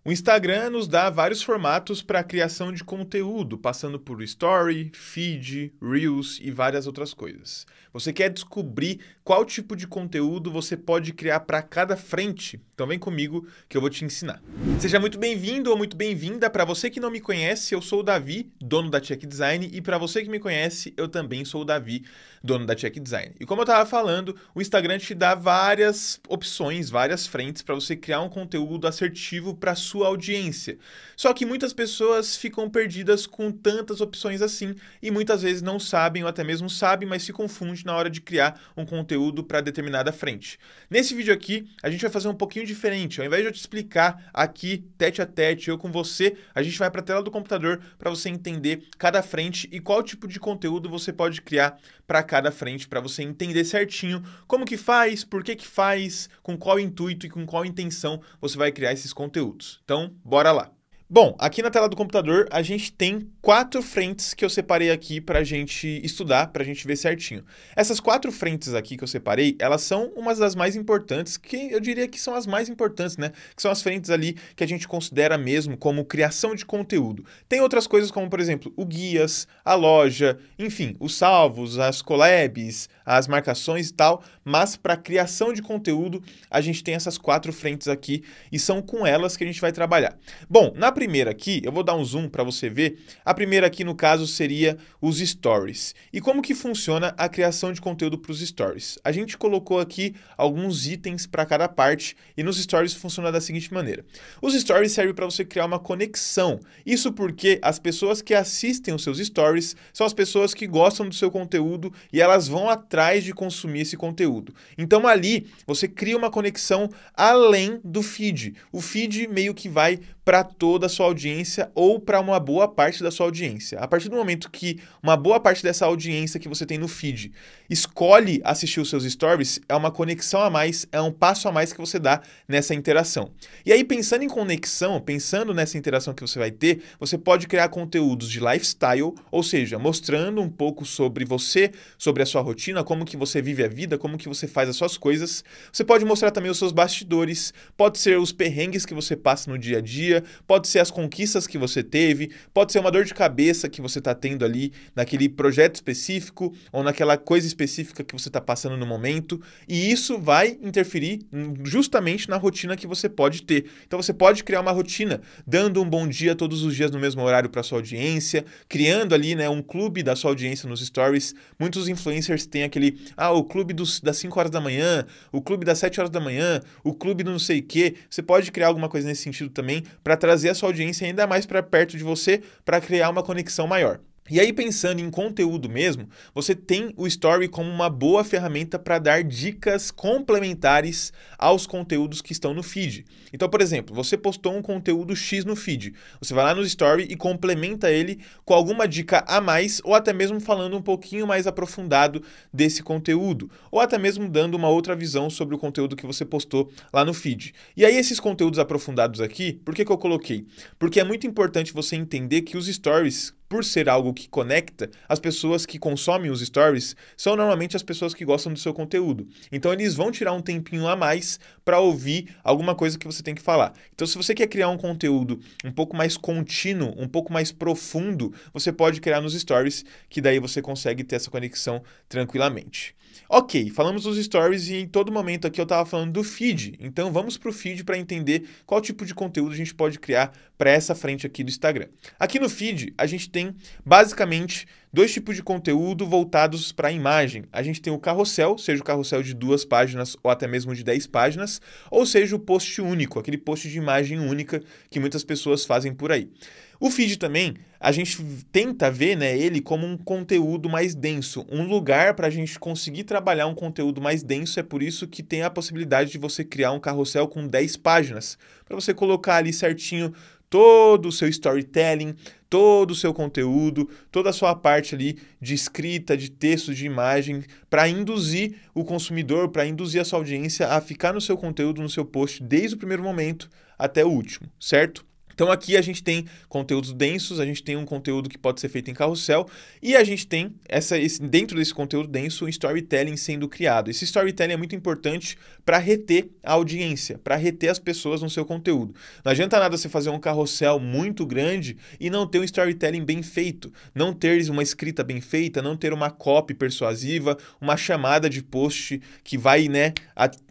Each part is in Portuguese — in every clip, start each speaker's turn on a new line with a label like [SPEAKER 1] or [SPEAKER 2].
[SPEAKER 1] O Instagram nos dá vários formatos para a criação de conteúdo, passando por Story, Feed, Reels e várias outras coisas. Você quer descobrir qual tipo de conteúdo você pode criar para cada frente? Então vem comigo que eu vou te ensinar. Seja muito bem-vindo ou muito bem-vinda. Para você que não me conhece, eu sou o Davi, dono da Check Design, e para você que me conhece, eu também sou o Davi, dono da Check Design. E como eu estava falando, o Instagram te dá várias opções, várias frentes para você criar um conteúdo assertivo para sua audiência. Só que muitas pessoas ficam perdidas com tantas opções assim e muitas vezes não sabem ou até mesmo sabem, mas se confundem na hora de criar um conteúdo para determinada frente. Nesse vídeo aqui, a gente vai fazer um pouquinho diferente. Ao invés de eu te explicar aqui, tete a tete, eu com você, a gente vai para a tela do computador para você entender cada frente e qual tipo de conteúdo você pode criar para cada frente, para você entender certinho como que faz, por que que faz, com qual intuito e com qual intenção você vai criar esses conteúdos. Então, bora lá! Bom, aqui na tela do computador a gente tem 4 frentes que eu separei aqui para a gente estudar, para a gente ver certinho. Essas 4 frentes aqui que eu separei, elas são umas das mais importantes, que eu diria que são as mais importantes, né? Que são as frentes ali que a gente considera mesmo como criação de conteúdo. Tem outras coisas como, por exemplo, o guias, a loja, enfim, os salvos, as collabs, as marcações e tal, mas para criação de conteúdo a gente tem essas 4 frentes aqui e são com elas que a gente vai trabalhar. Bom, na primeira aqui, eu vou dar um zoom para você ver. A primeira aqui, no caso, seria os stories. E como que funciona a criação de conteúdo para os stories? A gente colocou aqui alguns itens para cada parte e nos stories funciona da seguinte maneira. Os stories servem para você criar uma conexão. Isso porque as pessoas que assistem os seus stories são as pessoas que gostam do seu conteúdo e elas vão atrás de consumir esse conteúdo. Então ali, você cria uma conexão além do feed. O feed meio que vai para toda a sua audiência ou para uma boa parte da sua audiência. A partir do momento que uma boa parte dessa audiência que você tem no feed escolhe assistir os seus stories, é uma conexão a mais, é um passo a mais que você dá nessa interação. E aí, pensando em conexão, pensando nessa interação que você vai ter, você pode criar conteúdos de lifestyle, ou seja, mostrando um pouco sobre você, sobre a sua rotina, como que você vive a vida, como que você faz as suas coisas. Você pode mostrar também os seus bastidores, pode ser os perrengues que você passa no dia a dia, pode ser as conquistas que você teve, pode ser uma dor de cabeça que você está tendo ali naquele projeto específico ou naquela coisa específica que você está passando no momento, e isso vai interferir justamente na rotina que você pode ter. Então você pode criar uma rotina, dando um bom dia todos os dias no mesmo horário para sua audiência, criando ali, né, um clube da sua audiência nos stories. Muitos influencers têm aquele, o clube das 5 horas da manhã, o clube das 7 horas da manhã, o clube do não sei o quê. Você pode criar alguma coisa nesse sentido também, para trazer a sua audiência ainda mais para perto de você, para criar uma conexão maior. E aí, pensando em conteúdo mesmo, você tem o Story como uma boa ferramenta para dar dicas complementares aos conteúdos que estão no feed. Então, por exemplo, você postou um conteúdo X no feed. Você vai lá no Story e complementa ele com alguma dica a mais, ou até mesmo falando um pouquinho mais aprofundado desse conteúdo, ou até mesmo dando uma outra visão sobre o conteúdo que você postou lá no feed. E aí, esses conteúdos aprofundados aqui, por que eu coloquei? Porque é muito importante você entender que os Stories, por ser algo que conecta, as pessoas que consomem os stories são normalmente as pessoas que gostam do seu conteúdo. Então eles vão tirar um tempinho a mais para ouvir alguma coisa que você tem que falar. Então se você quer criar um conteúdo um pouco mais contínuo, um pouco mais profundo, você pode criar nos stories, que daí você consegue ter essa conexão tranquilamente. Ok, falamos dos stories e em todo momento aqui eu estava falando do feed. Então vamos para o feed para entender qual tipo de conteúdo a gente pode criar para essa frente aqui do Instagram. Aqui no feed a gente tem basicamente 2 tipos de conteúdo voltados para a imagem. A gente tem o carrossel, seja o carrossel de 2 páginas ou até mesmo de 10 páginas, ou seja o post único, aquele post de imagem única que muitas pessoas fazem por aí. O feed também, a gente tenta ver, né, ele como um conteúdo mais denso, um lugar para a gente conseguir trabalhar um conteúdo mais denso. É por isso que tem a possibilidade de você criar um carrossel com 10 páginas, para você colocar ali certinho todo o seu storytelling, todo o seu conteúdo, toda a sua parte ali de escrita, de texto, de imagem, para induzir o consumidor, para induzir a sua audiência a ficar no seu conteúdo, no seu post, desde o primeiro momento até o último, certo? Então aqui a gente tem conteúdos densos, a gente tem um conteúdo que pode ser feito em carrossel e a gente tem dentro desse conteúdo denso um storytelling sendo criado. Esse storytelling é muito importante para reter a audiência, para reter as pessoas no seu conteúdo. Não adianta nada você fazer um carrossel muito grande e não ter um storytelling bem feito, não ter uma escrita bem feita, não ter uma copy persuasiva, uma chamada de post que vai, né,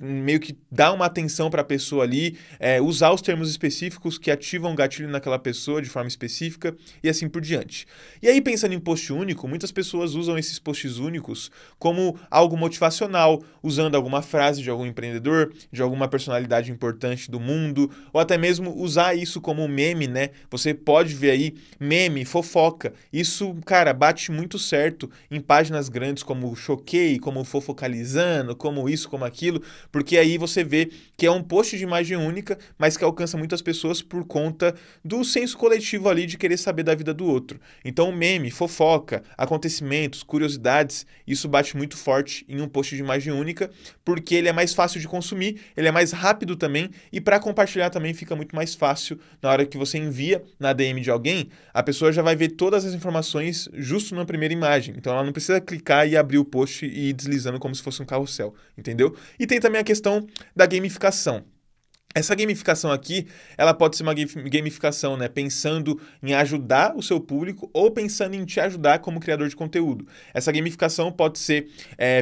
[SPEAKER 1] meio que dar uma atenção para a pessoa ali, usar os termos específicos que ativam gatilho naquela pessoa de forma específica e assim por diante. E aí, pensando em post único, muitas pessoas usam esses posts únicos como algo motivacional, usando alguma frase de algum empreendedor, de alguma personalidade importante do mundo, ou até mesmo usar isso como meme, né? Você pode ver aí meme, fofoca. Isso, cara, bate muito certo em páginas grandes como Choquei, como Fofocalizando, como isso, como aquilo, porque aí você vê que é um post de imagem única, mas que alcança muitas pessoas por conta do senso coletivo ali de querer saber da vida do outro. Então, meme, fofoca, acontecimentos, curiosidades, isso bate muito forte em um post de imagem única, porque ele é mais fácil de consumir, ele é mais rápido também, e para compartilhar também fica muito mais fácil na hora que você envia na DM de alguém, a pessoa já vai ver todas as informações justo na primeira imagem. Então, ela não precisa clicar e abrir o post e ir deslizando como se fosse um carrossel, entendeu? E tem também a questão da gamificação. Essa gamificação aqui, ela pode ser uma gamificação, né, pensando em ajudar o seu público ou pensando em te ajudar como criador de conteúdo. Essa gamificação pode ser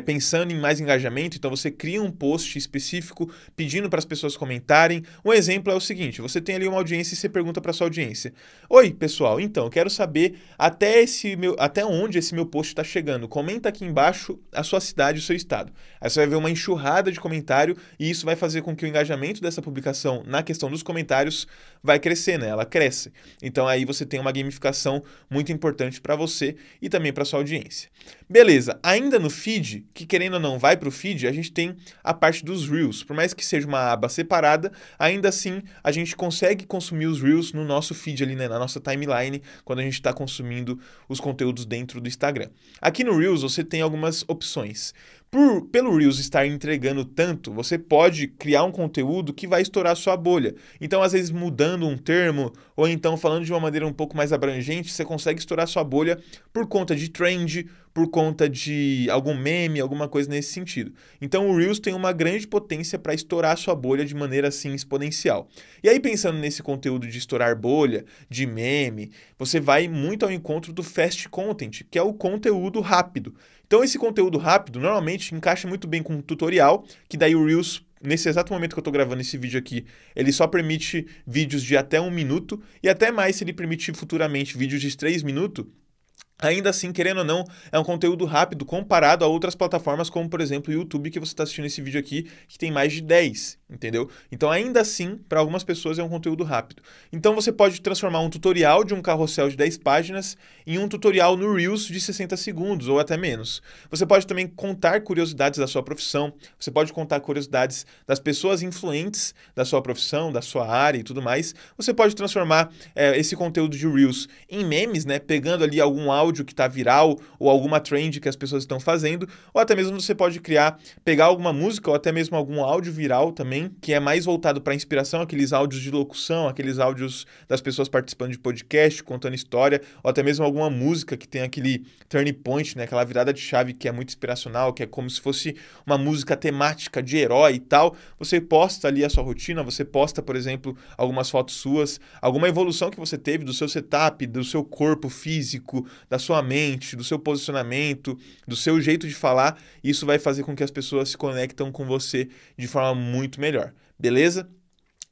[SPEAKER 1] pensando em mais engajamento, então você cria um post específico pedindo para as pessoas comentarem. Um exemplo é o seguinte, você tem ali uma audiência e você pergunta para sua audiência: oi, pessoal, então, eu quero saber até onde esse meu post está chegando. Comenta aqui embaixo a sua cidade e o seu estado. Aí você vai ver uma enxurrada de comentário e isso vai fazer com que o engajamento dessa publicação na questão dos comentários vai crescer, né? Ela cresce. Então aí você tem uma gamificação muito importante para você e também para sua audiência. Beleza, ainda no feed, que querendo ou não vai para o feed, a gente tem a parte dos Reels. Por mais que seja uma aba separada, ainda assim a gente consegue consumir os Reels no nosso feed ali, né? Na nossa timeline, quando a gente está consumindo os conteúdos dentro do Instagram. Aqui no Reels você tem algumas opções. Pelo Reels estar entregando tanto, você pode criar um conteúdo que vai estourar a sua bolha. Então, às vezes, mudando um termo, ou então falando de uma maneira um pouco mais abrangente, você consegue estourar a sua bolha por conta de trend, por conta de algum meme, alguma coisa nesse sentido. Então, o Reels tem uma grande potência para estourar a sua bolha de maneira, assim, exponencial. E aí, pensando nesse conteúdo de estourar bolha, de meme, você vai muito ao encontro do fast content, que é o conteúdo rápido. Então, esse conteúdo rápido normalmente encaixa muito bem com um tutorial, que daí o Reels, nesse exato momento que eu estou gravando esse vídeo aqui, ele só permite vídeos de até 1 minuto, e até mais se ele permitir futuramente vídeos de 3 minutos. Ainda assim, querendo ou não, é um conteúdo rápido comparado a outras plataformas, como por exemplo o YouTube, que você está assistindo esse vídeo aqui, que tem mais de 10, entendeu? Então ainda assim, para algumas pessoas é um conteúdo rápido. Então você pode transformar um tutorial de um carrossel de 10 páginas em um tutorial no Reels de 60 segundos ou até menos. Você pode também contar curiosidades da sua profissão, você pode contar curiosidades das pessoas influentes da sua profissão, da sua área e tudo mais. Você pode transformar esse conteúdo de Reels em memes, né? Pegando ali algum áudio que está viral ou alguma trend que as pessoas estão fazendo, ou até mesmo você pode pegar alguma música ou até mesmo algum áudio viral também, que é mais voltado para inspiração, aqueles áudios de locução, aqueles áudios das pessoas participando de podcast, contando história, ou até mesmo alguma música que tem aquele turning point, né, aquela virada de chave que é muito inspiracional, que é como se fosse uma música temática de herói e tal. Você posta ali a sua rotina, você posta, por exemplo, algumas fotos suas, alguma evolução que você teve do seu setup, do seu corpo físico, da sua mente, do seu posicionamento, do seu jeito de falar. Isso vai fazer com que as pessoas se conectem com você de forma muito melhor, beleza?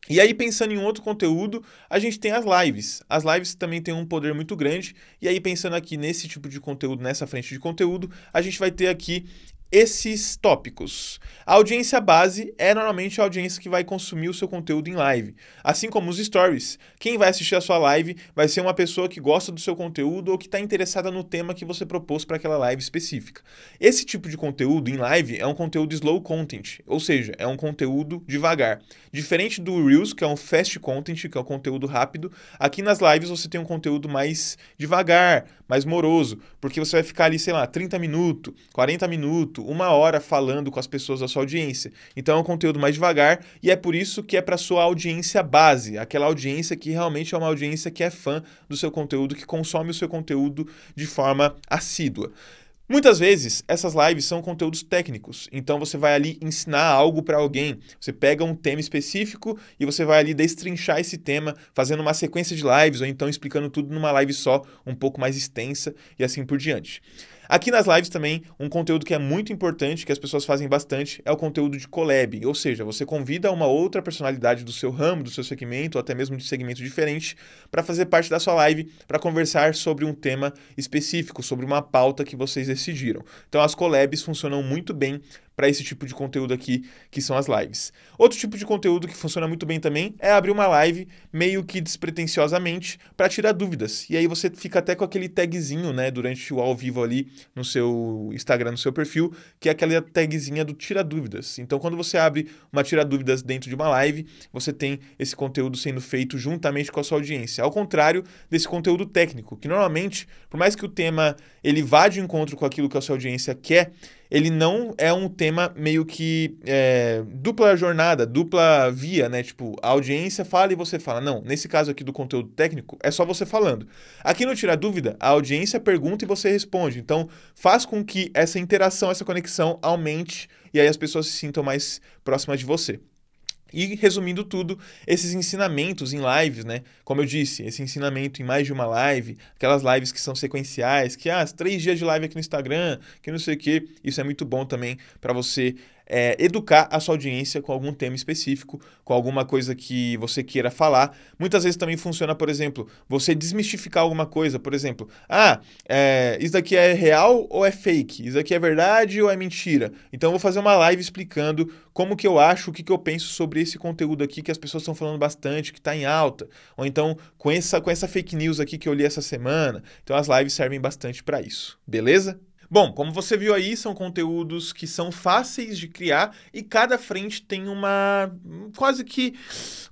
[SPEAKER 1] E aí, pensando em outro conteúdo, a gente tem as lives. As lives também têm um poder muito grande. E aí, pensando aqui nesse tipo de conteúdo, nessa frente de conteúdo, a gente vai ter aqui esses tópicos. A audiência base é normalmente a audiência que vai consumir o seu conteúdo em live. Assim como os stories. Quem vai assistir a sua live vai ser uma pessoa que gosta do seu conteúdo ou que está interessada no tema que você propôs para aquela live específica. Esse tipo de conteúdo em live é um conteúdo slow content, ou seja, é um conteúdo devagar. Diferente do Reels, que é um fast content, que é um conteúdo rápido, aqui nas lives você tem um conteúdo mais devagar, mais moroso, porque você vai ficar ali, sei lá, 30 minutos, 40 minutos, 1 hora falando com as pessoas da sua audiência. Então é um conteúdo mais devagar e é por isso que é para sua audiência base, aquela audiência que realmente é uma audiência que é fã do seu conteúdo, que consome o seu conteúdo de forma assídua. Muitas vezes, essas lives são conteúdos técnicos, então você vai ali ensinar algo para alguém, você pega um tema específico e você vai ali destrinchar esse tema, fazendo uma sequência de lives ou então explicando tudo numa live só, um pouco mais extensa e assim por diante. Aqui nas lives também, um conteúdo que é muito importante, que as pessoas fazem bastante, é o conteúdo de collab, ou seja, você convida uma outra personalidade do seu ramo, do seu segmento, ou até mesmo de segmento diferente, para fazer parte da sua live, para conversar sobre um tema específico, sobre uma pauta que vocês decidiram. Então as collabs funcionam muito bem para esse tipo de conteúdo aqui, que são as lives. Outro tipo de conteúdo que funciona muito bem também é abrir uma live meio que despretensiosamente para tirar dúvidas. E aí você fica até com aquele tagzinho, né, durante o ao vivo ali no seu Instagram, no seu perfil, que é aquela tagzinha do tira dúvidas. Então, quando você abre uma tira dúvidas dentro de uma live, você tem esse conteúdo sendo feito juntamente com a sua audiência. Ao contrário desse conteúdo técnico, que normalmente, por mais que o tema ele vá de encontro com aquilo que a sua audiência quer, ele não é um tema meio que dupla jornada, dupla via, né? Tipo, a audiência fala e você fala. Não, nesse caso aqui do conteúdo técnico, é só você falando. Aqui no Tira Dúvida, a audiência pergunta e você responde. Então, faz com que essa interação, essa conexão aumente e aí as pessoas se sintam mais próximas de você. E, resumindo tudo, esses ensinamentos em lives, né? Como eu disse, esse ensinamento em mais de uma live, aquelas lives que são sequenciais, que 3 dias de live aqui no Instagram, que não sei o quê, isso é muito bom também para você educar a sua audiência com algum tema específico, com alguma coisa que você queira falar. Muitas vezes também funciona, por exemplo, você desmistificar alguma coisa, por exemplo, isso daqui é real ou é fake? Isso daqui é verdade ou é mentira? Então eu vou fazer uma live explicando como que eu acho, o que eu penso sobre esse conteúdo aqui que as pessoas estão falando bastante, que está em alta, ou então com essa fake news aqui que eu li essa semana. Então as lives servem bastante para isso, beleza? Bom, como você viu aí, são conteúdos que são fáceis de criar e cada frente tem quase que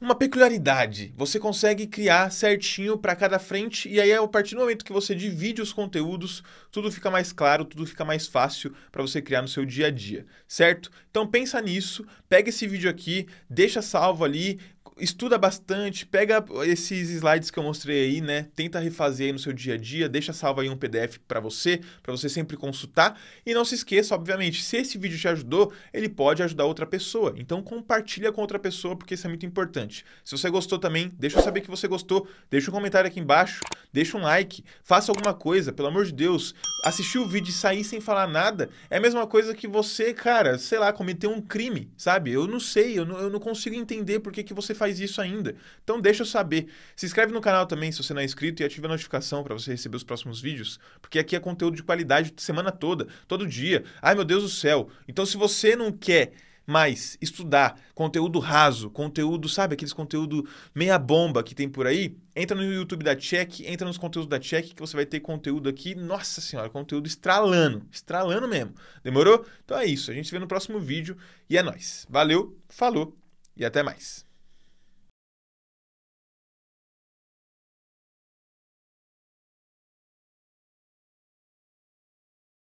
[SPEAKER 1] uma peculiaridade. Você consegue criar certinho para cada frente e aí a partir do momento que você divide os conteúdos, tudo fica mais claro, tudo fica mais fácil para você criar no seu dia a dia, certo? Então pensa nisso, pega esse vídeo aqui, deixa salvo ali, estuda bastante, pega esses slides que eu mostrei aí, né? Tenta refazer aí no seu dia a dia, deixa salvo aí um PDF para você sempre consultar. E não se esqueça, obviamente, se esse vídeo te ajudou, ele pode ajudar outra pessoa. Então compartilha com outra pessoa, porque isso é muito importante. Se você gostou também, deixa eu saber que você gostou, deixa um comentário aqui embaixo, deixa um like, faça alguma coisa, pelo amor de Deus. Assistir o vídeo e sair sem falar nada é a mesma coisa que você, cara, sei lá, cometer um crime, sabe? Eu não sei, eu não consigo entender por que você faz isso ainda. Então deixa eu saber. Se inscreve no canal também se você não é inscrito e ativa a notificação para você receber os próximos vídeos, porque aqui é conteúdo de qualidade semana toda, todo dia. Ai, meu Deus do céu. Então se você não quer mais estudar conteúdo raso, conteúdo, sabe, aqueles conteúdo meia bomba que tem por aí, entra no YouTube da Check, entra nos conteúdos da Check que você vai ter conteúdo aqui, nossa senhora, conteúdo estralando mesmo. Demorou? Então é isso, a gente se vê no próximo vídeo e é nóis. Valeu, falou e até mais.